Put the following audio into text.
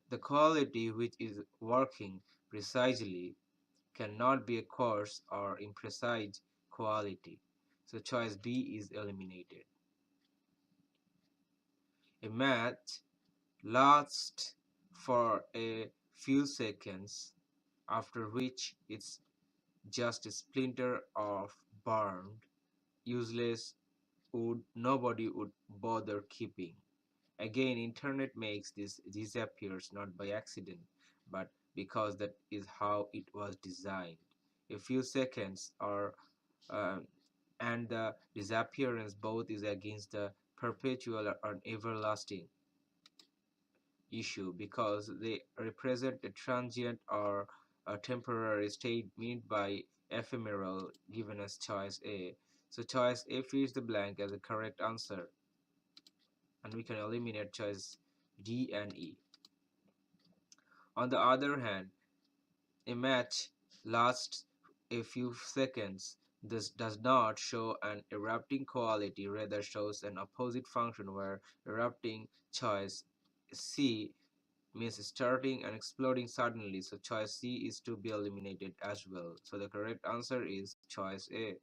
The quality which is working precisely cannot be a coarse or imprecise quality. So choice B is eliminated. A match lasts for a few seconds, after which it's just a splinter of burned, useless wood nobody would bother keeping. Again, internet makes this disappears not by accident, but because that is how it was designed. A few seconds or uh, and the disappearance both is against the perpetual or everlasting issue because they represent a transient or a temporary state made by ephemeral given as choice A. So choice A fills the blank as a correct answer, and we can eliminate choice D and E. On the other hand, a match lasts a few seconds. This does not show an erupting quality, rather shows an opposite function where erupting choice C means starting and exploding suddenly. So choice C is to be eliminated as well. So the correct answer is choice A.